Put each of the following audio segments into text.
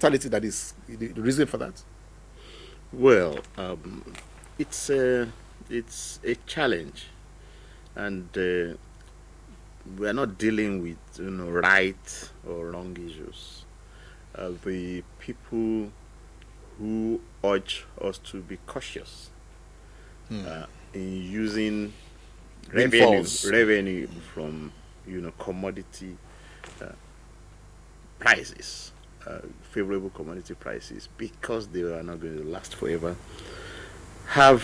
fatality that is the reason for that? Well, it's a challenge, and we are not dealing with right or wrong issues. The people who urge us to be cautious in using revenue from commodity prices, favorable commodity prices, because they are not going to last forever, have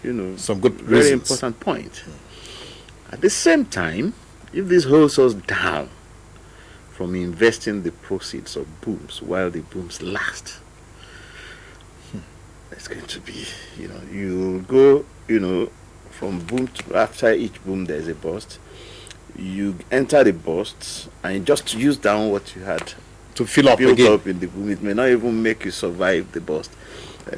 some good very reasons. important point. At the same time, if this holds us down from investing the proceeds of booms while the booms last, it's going to be, you'll go, from boom to after each boom there's a bust. You enter the bust and just use down what you had to fill up built again. up in the boom. It may not even make you survive the bust.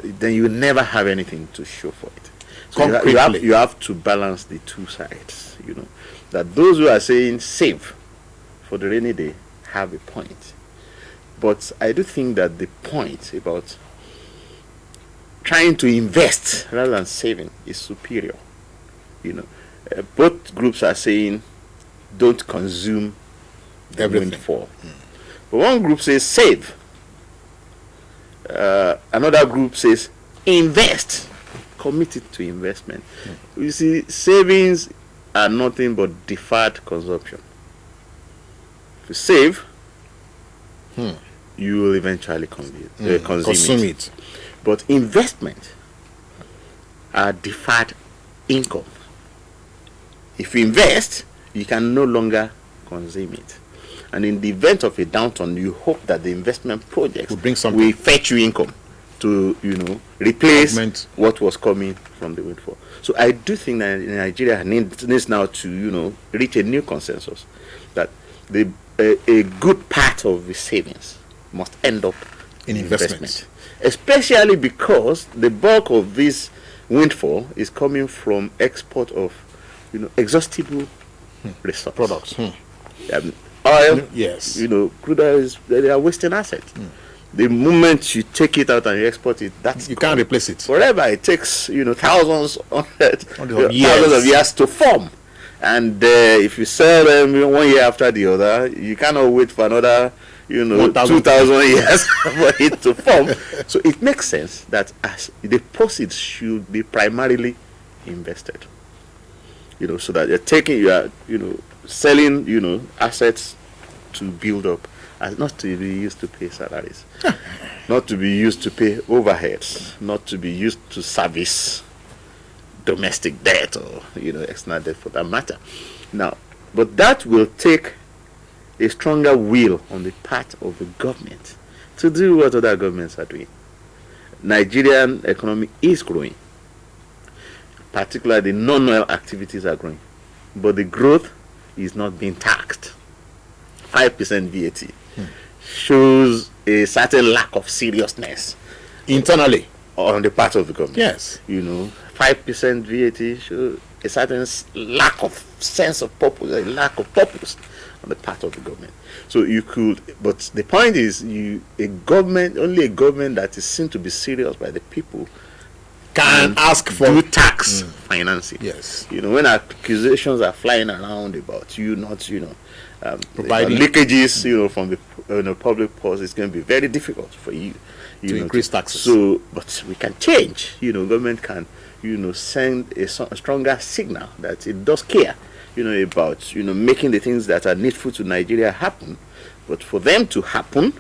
Then you will never have anything to show for it. So you have to balance the two sides. That those who are saying save for the rainy day have a point. But I do think that the point about trying to invest rather than saving is superior. Both groups are saying don't consume the windfall. But one group says save. Another group says invest. Committed to investment. You see, savings are nothing but deferred consumption. If you save, you will eventually consume it. But investment are deferred income. If you invest, you can no longer consume it. And in the event of a downturn, you hope that the investment projects will fetch you income to, replace what was coming from the windfall. So I do think that Nigeria needs now to, reach a new consensus that a good part of the savings must end up in investment. Especially because the bulk of this windfall is coming from export of, exhaustible resource products. Oil, yes. Crude oil they are wasting assets. The moment you take it out and you export it, you can't replace it forever. It takes thousands of years to form, and if you sell them 1 year after the other, you cannot wait for another 2,000 years for it to form. So it makes sense that as the proceeds should be primarily invested. So that you are selling assets to build up, and not to be used to pay salaries, not to be used to pay overheads, not to be used to service domestic debt or external debt for that matter. Now, but that will take a stronger will on the part of the government to do what other governments are doing. Nigerian economy is growing, particularly the non-oil activities are growing, but the growth is not being taxed. 5% VAT shows a certain lack of seriousness internally on the part of the government. Yes. 5% VAT shows a certain lack of sense of purpose, a lack of purpose on the part of the government. So you could, but the point is, only a government that is seen to be serious by the people can ask for tax financing. Yes. When accusations are flying around about you not, providing leakages, from the public purse, it's going to be very difficult for you, to increase taxes. So, but we can change. Government can, send a stronger signal that it does care, about, making the things that are needful to Nigeria happen. But for them to happen,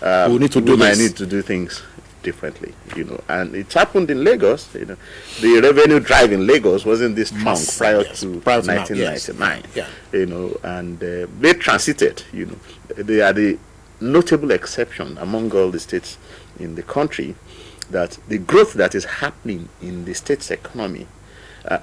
we need to do things differently, and it happened in Lagos. The revenue drive in Lagos wasn't this strong prior to 1999. Yeah. And they transited. They are the notable exception among all the states in the country that the growth that is happening in the state's economy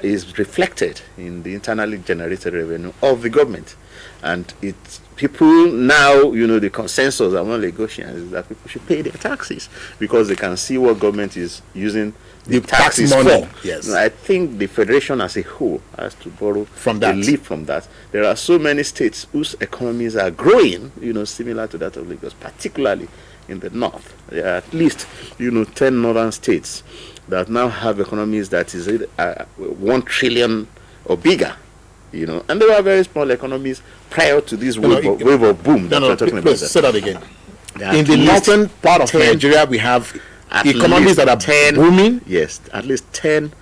is reflected in the internally generated revenue of the government, and it people now, the consensus among Lagosians is that people should pay their taxes because they can see what government is using the taxes money for. Yes, I think the federation as a whole has to borrow from that. Leap from that. There are so many states whose economies are growing, similar to that of Lagos, particularly in the north. There are at least 10 northern states that now have economies that is 1 trillion or bigger. And they were very small economies prior to this wave of boom that we're talking about. Say that again. In the northern part of Nigeria, we have economies that are booming. Yes, at least 10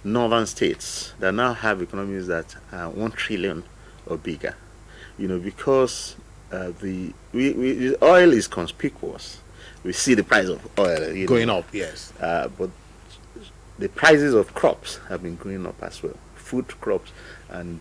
northern states that now have economies that are 1 trillion or bigger. Because the oil is conspicuous. We see the price of oil going up. Yes, but the prices of crops have been going up as well. Food crops and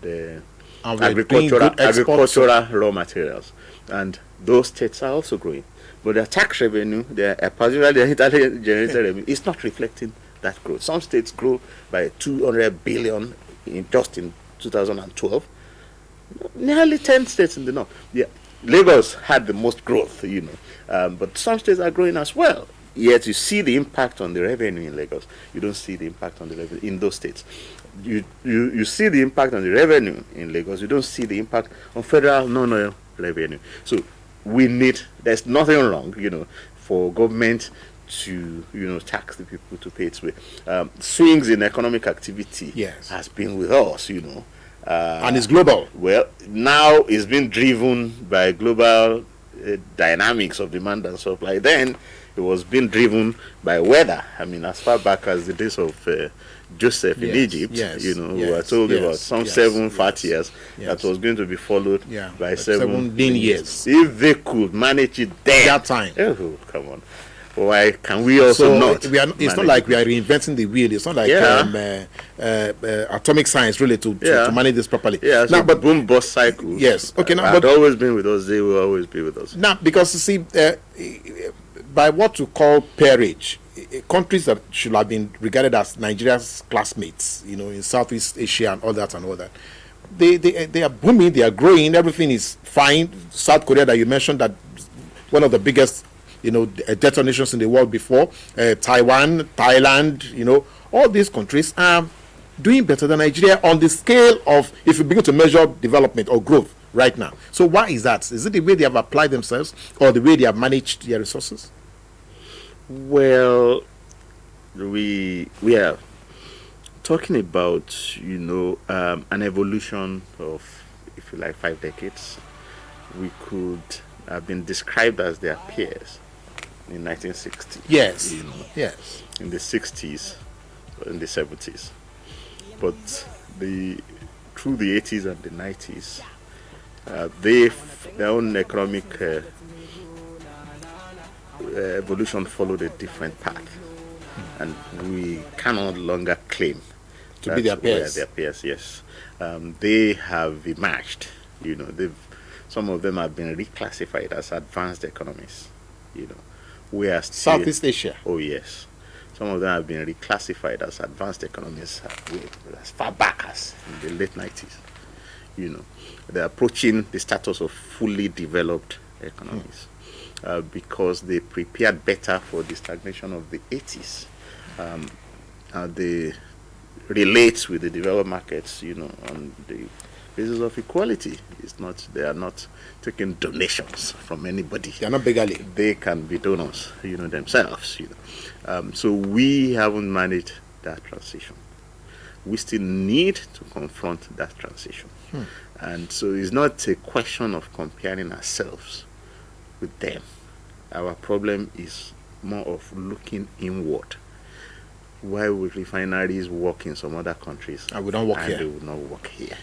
agricultural raw materials, and those states are also growing. But their tax revenue, particularly their internally generated revenue, is not reflecting that growth. Some states grow by 200 billion just in 2012. Nearly 10 states in the north. Yeah, Lagos had the most growth, but some states are growing as well. Yet you see the impact on the revenue in Lagos. You don't see the impact on the revenue in those states. You see the impact on the revenue in Lagos. You don't see the impact on federal non-oil revenue. So there's nothing wrong, for government to, tax the people to pay its way. Swings in economic activity has been with us, and it's global. Well, now it's been driven by global dynamics of demand and supply. Then it was being driven by weather. I mean, as far back as the days of Joseph in Egypt, we were told about some 7 fat years that was going to be followed by 17 years. If they could manage it then. That time. Oh, come on. Why can we also not? It's not like we are reinventing the wheel. It's not like atomic science really to manage this properly. Yeah, so but boom bust cycle. Yes. Okay. Now, but always been with us. They will always be with us. Now, because you see, by what you call peerage, countries that should have been regarded as Nigeria's classmates, in Southeast Asia and all that, they are booming, they are growing, everything is fine. South Korea that you mentioned, that one of the biggest, detonations in the world before, Taiwan, Thailand, all these countries are doing better than Nigeria on the scale of, if you begin to measure development or growth right now. So why is that? Is it the way they have applied themselves or the way they have managed their resources? Well, we are talking about, an evolution of, if you like, 5 decades. We could have been described as their peers in 1960. Yes. Yes. In the 60s, in the 70s. But through the 80s and the 90s, their own economic evolution followed a different path, and we cannot longer claim to be their peers. Their peers, yes. They have emerged. Some of them have been reclassified as advanced economies. We are still Southeast Asia. Oh yes, some of them have been reclassified as advanced economies as far back as in the late 90s. They're approaching the status of fully developed economies. Because they prepared better for the stagnation of the 80s. They relate with the developed markets, on the basis of equality. They are not taking donations from anybody. They are not beggarly. They can be donors, themselves. So we haven't managed that transition. We still need to confront that transition. And so it's not a question of comparing ourselves with them. Our problem is more of looking inward. Why would refineries work in some other countries and we don't work here? They would not work here.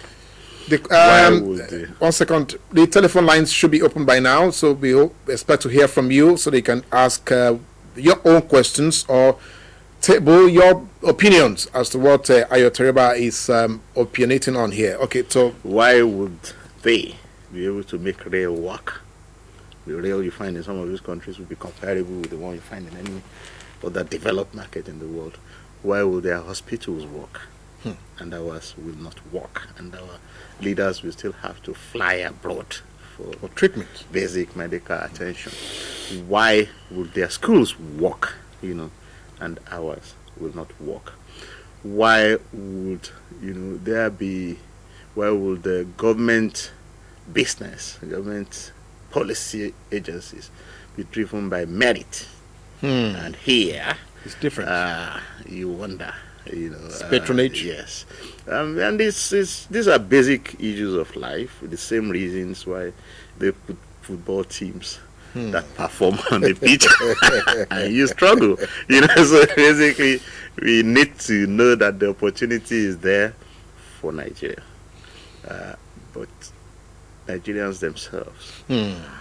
1 second. The telephone lines should be open by now, so we expect to hear from you, so they can ask your own questions or table your opinions as to what Ayo Teriba is opinionating on here. Okay, so why would they be able to make rail work? The rail you find in some of these countries will be comparable with the one you find in any other developed market in the world. Why will their hospitals work? And ours will not work, and our leaders will still have to fly abroad for treatment, basic medical attention. Why would their schools work, and ours will not work? Why would why would the government policy agencies be driven by merit? And here it's different. You wonder, it's patronage. Yes, and these are basic issues of life. The same reasons why they put football teams that perform on the pitch and you struggle. So basically, we need to know that the opportunity is there for Nigeria, but Nigerians themselves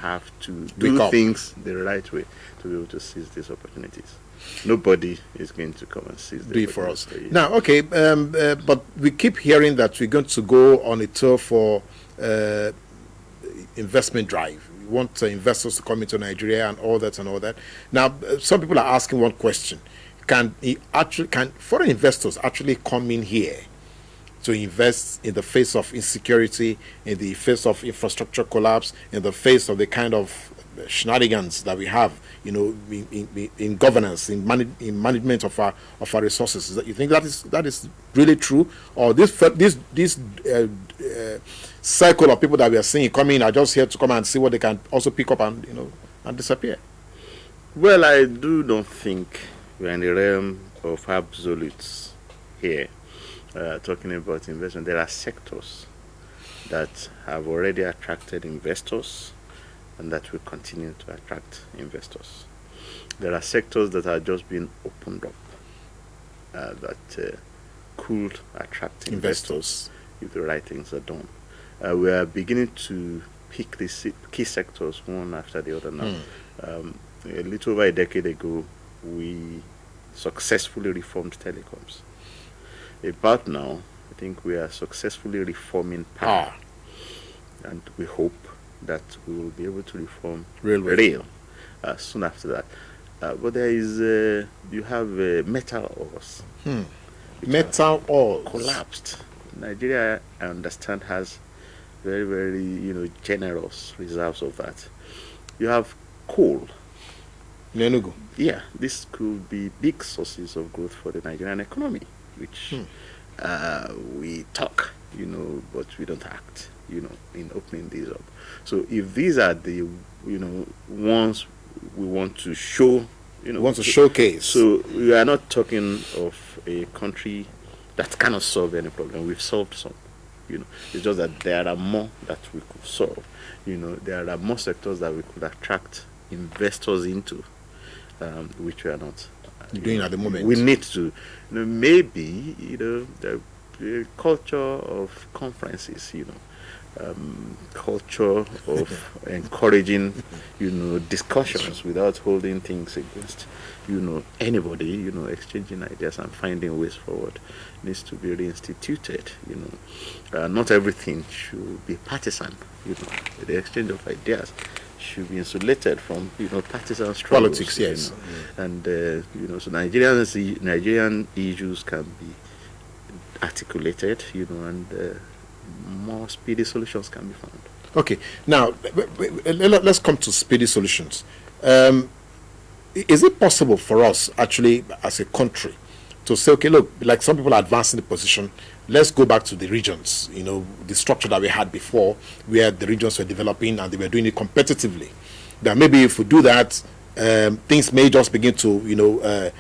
have to do things the right way to be able to seize these opportunities. Nobody is going to come and seize do it for us. Now, okay, but we keep hearing that we're going to go on a tour for investment drive. We want investors to come into Nigeria and all that. Now, some people are asking one question: Can foreign investors actually come in here to invest in the face of insecurity, in the face of infrastructure collapse, in the face of the kind of shenanigans that we have, in governance, in management of our resources? Is that, you think that is really true, or this cycle of people that we are seeing coming are just here to come and see what they can also pick up and disappear? Well, I don't think we're in the realm of absolutes here. Talking about investment, there are sectors that have already attracted investors and that will continue to attract investors. There are sectors that are just being opened up that could attract investors if the right things are done. We are beginning to pick these key sectors one after the other now. A little over a decade ago, we successfully reformed telecoms. About now, I think we are successfully reforming power, and we hope that we will be able to reform rail soon after that. But there is, you have metal ores. Metal ores collapsed. Nigeria, I understand, has very, very, generous reserves of that. You have coal. Nenugu. Yeah, this could be big sources of growth for the Nigerian economy, which we talk, but we don't act, in opening these up. So if these are the, ones we want to show, want to showcase. So we are not talking of a country that cannot solve any problem. We've solved some, It's just that there are more that we could solve. There are more sectors that we could attract investors into, which we are not doing at the moment. We need to, maybe, the culture of conferences, culture of encouraging, discussions without holding things against, anybody, exchanging ideas and finding ways forward needs to be reinstituted. Not everything should be partisan. The exchange of ideas should be insulated from partisan struggles, politics. Yes, and so Nigerian issues can be articulated, and more speedy solutions can be found. Okay, now let's come to speedy solutions. Is it possible for us, actually, as a country, to say, okay, look, like some people are advancing the position, let's go back to the regions, the structure that we had before, where the regions were developing and they were doing it competitively. That maybe if we do that, things may just begin to,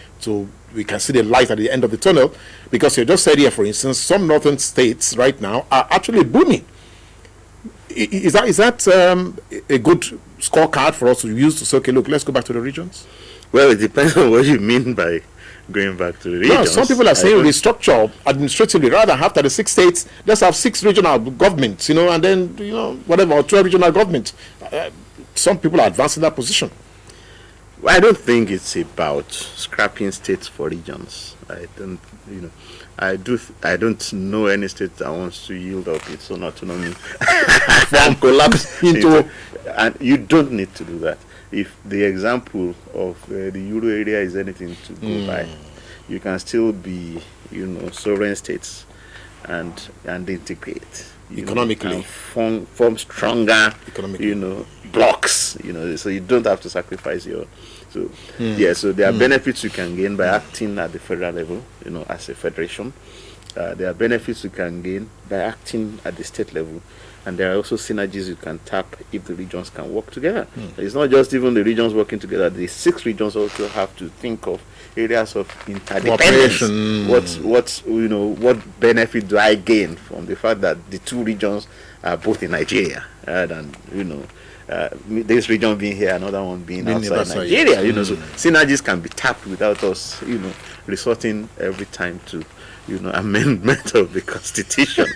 we can see the light at the end of the tunnel, because you just said here, for instance, some northern states right now are actually booming. Is that a good scorecard for us to use to say, okay, look, let's go back to the regions? Well, it depends on what you mean by going back to the regions. No, some people are saying restructure administratively, rather have 36 states, let's have 6 regional governments, and then, whatever, or 12 regional governments. Some people are advancing that position. Well, I don't think it's about scrapping states for regions. I don't know any state that wants to yield up its own autonomy and collapse into. And you don't need to do that. If the example of the Euro area is anything to go by, you can still be, sovereign states and integrate, economically, form stronger, blocks. So you don't have to sacrifice your. So so there are benefits you can gain by acting at the federal level, as a federation. There are benefits you can gain by acting at the state level, and there are also synergies you can tap if the regions can work together. It's not just even the regions working together. The 6 regions also have to think of areas of interdependence. What benefit do I gain from the fact that the 2 regions are both in Nigeria, and this region being here, another one being outside Nigeria. So synergies can be tapped without us, resorting every time to amendment of the constitution.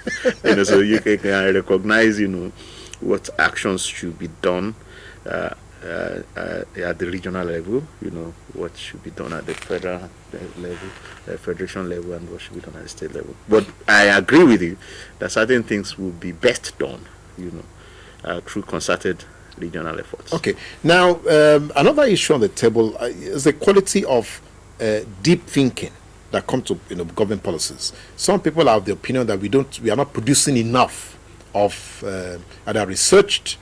So you can recognize, what actions should be done at the regional level, what should be done at the federal level, federation level, and what should be done at the state level. But I agree with you that certain things will be best done, through concerted regional efforts. Okay. Now, another issue on the table is the quality of deep thinking that come to government policies. Some people have the opinion that we are not producing enough of either researched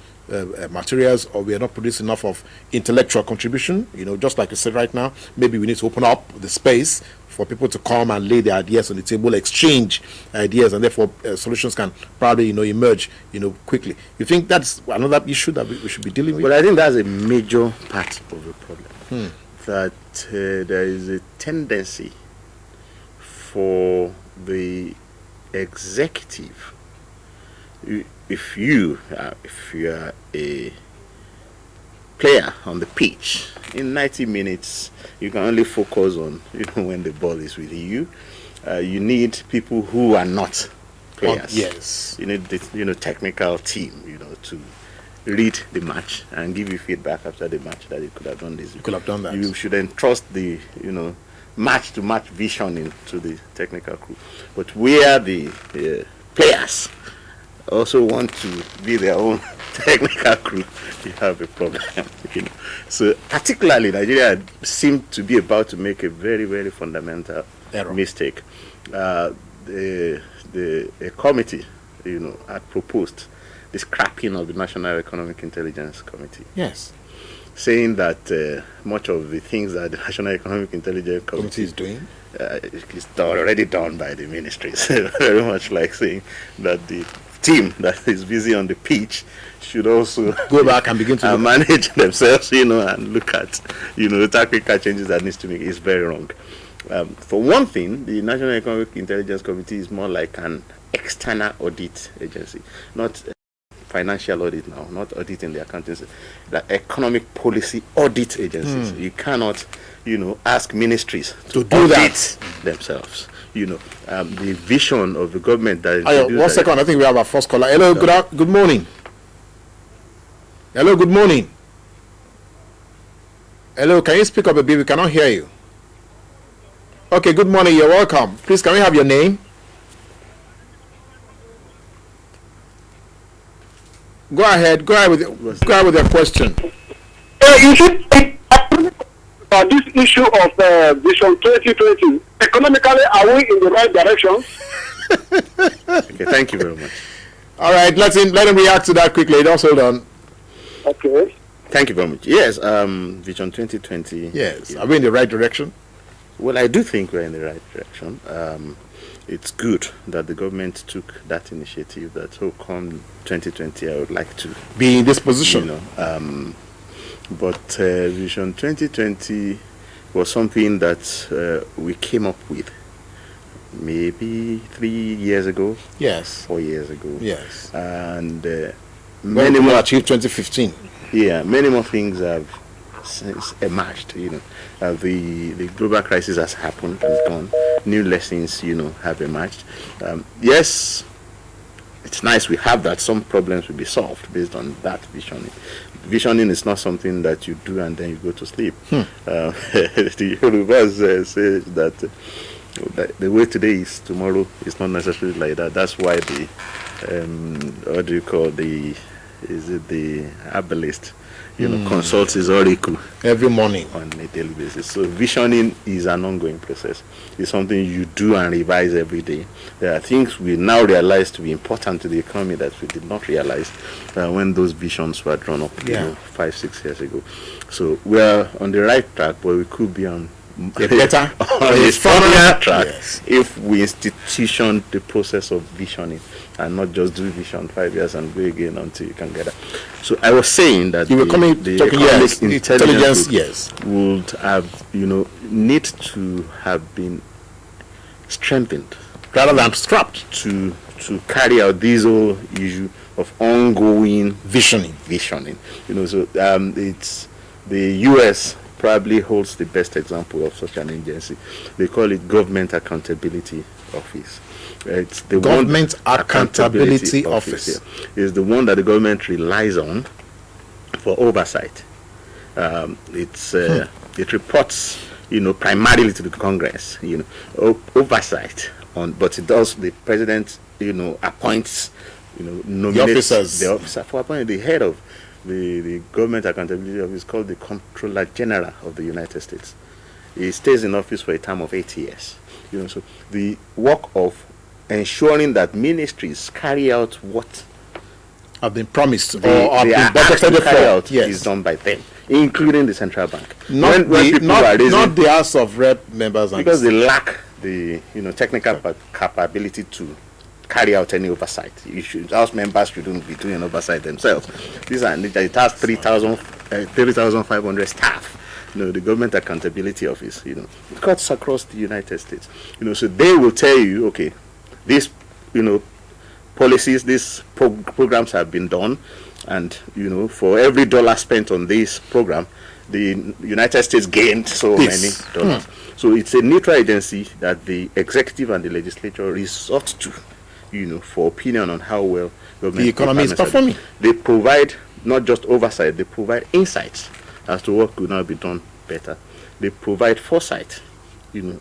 materials, or we are not producing enough of intellectual contribution. Just like you said right now, maybe we need to open up the space for people to come and lay their ideas on the table, exchange ideas, and therefore solutions can probably emerge quickly. You think that's another issue that we should be dealing with? Well, I think that's a major part of the problem. That there is a tendency for the executive, if you are a player on the pitch, in 90 minutes you can only focus on when the ball is with you. You need people who are not players. Yes. You need the technical team to read the match and give you feedback after the match that you could have done this. You could have done that. You should entrust the match-to-match vision into the technical crew. But where the players also want to be their own technical crew, you have a problem. So particularly Nigeria seemed to be about to make a very, very fundamental mistake. A committee, had proposed the scrapping of the National Economic Intelligence Committee. Yes. Saying that much of the things that the National Economic Intelligence Committee is doing is already done by the ministries. Very much like saying that the team that is busy on the pitch should also go back and begin to manage themselves, and look at, the tactical changes that needs to make. Is very wrong. For one thing, the National Economic Intelligence Committee is more like an external audit agency, not financial audit now, not auditing the accountants, the economic policy audit agencies. You cannot, ask ministries to do that themselves. The vision of the government that is... One second, I think we have our first caller. Hello, good morning. Hello, good morning. Hello, can you speak up a bit? We cannot hear you. Okay, good morning, you're welcome. Please, can we have your name? Go ahead with your question. You see, this issue of Vision 2020, economically, are we in the right direction? Okay, thank you very much. All right, let him react to that quickly. Just hold on. Okay. Thank you very much. Yes, Vision 2020. Yes, are we in the right direction? Well, I do think we're in the right direction. It's good that the government took that initiative that come 2020 I would like to be in this position. But Vision 2020 was something that we came up with maybe 3 years ago. Yes. 4 years ago. Yes. And many more achieved 2015. Yeah, many more things have since emerged. The global crisis has happened and gone. New lessons, have emerged. Yes, it's nice we have that. Some problems will be solved based on that visioning. Visioning is not something that you do and then you go to sleep. The Yorubas say that the way today is, tomorrow is not necessarily like that. That's why the what do you call the herbalist, consults his oracle every morning on a daily basis. So visioning is an ongoing process. It's something you do and revise every day. There are things we now realize to be important to the economy that we did not realize when those visions were drawn up 5-6 years ago. So we are on the right track, but we could be on a better on a stronger track if we institution the process of visioning and not just do vision 5 years and go again until you can get that. So I was saying that you were talking economic intelligence would have need to have been strengthened rather than strapped to carry out this whole issue of ongoing visioning. So it's the US probably holds the best example of such an agency. They call it Government Accountability Office. It's the Government Accountability Office. Is the one that the government relies on for oversight. It reports, primarily to the Congress, oversight on, but it does. The president, appoints, nominates the officer for appointing the head of the Government Accountability Office, called the Comptroller General of the United States. He stays in office for a term of 8 years. So the work of ensuring that ministries carry out what have been promised or have been budgeted for is done by them, including the central bank. Not the House of Rep members, because they lack the technical capability to carry out any oversight. House members shouldn't be doing oversight themselves. It has 30,500 staff. The Government Accountability Office, it cuts across the United States. So they will tell you, okay, these, policies, these programs have been done, and, for every dollar spent on this program, the United States gained so many dollars. So it's a neutral agency that the executive and the legislature resort to, for opinion on how well the economy is performing. They provide not just oversight, they provide insights as to what could now be done better. They provide foresight,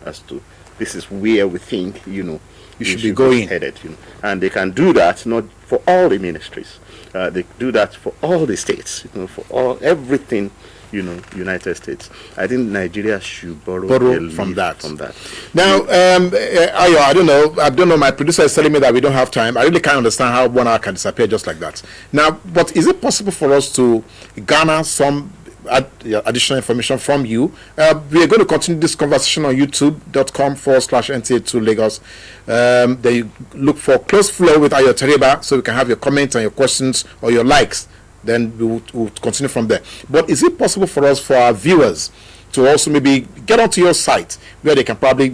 as to this is where we think, you should be going headed, and they can do that not for all the ministries. They do that for all the states, for everything, United States. I think Nigeria should borrow from that. Now, Ayo, I don't know. My producer is telling me that we don't have time. I really can't understand how 1 hour can disappear just like that. Now, but is it possible for us to garner some additional information from you? We are going to continue this conversation on youtube.com/NTA2 Lagos. Then you look for Close Flow with Ayo Teriba, so we can have your comments and your questions or your likes. Then we'll continue from there. But is it possible for us, for our viewers, to also maybe get onto your site where they can probably,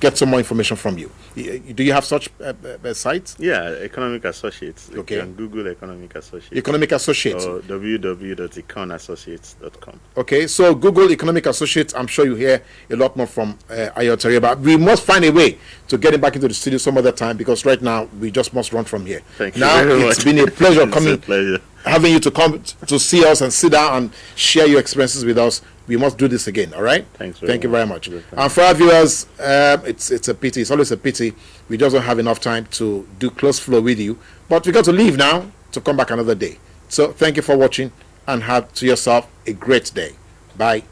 get some more information from you? Do you have such a site? Yeah, Economic Associates. Okay. You can Google Economic Associates. Economic Associates. Or www.econassociates.com. Okay, so Google Economic Associates. I'm sure you hear a lot more from Ayo Teriba. We must find a way to get him back into the studio some other time, because right now we just must run from here. Thank you very much. It's been a pleasure pleasure. having you to come to see us and sit down and share your experiences with us. We must do this again, all right? Thank you very much. And for our viewers, it's a pity. It's always a pity. We just don't have enough time to do Close Flow with you. But we got to leave now to come back another day. So thank you for watching, and have to yourself a great day. Bye.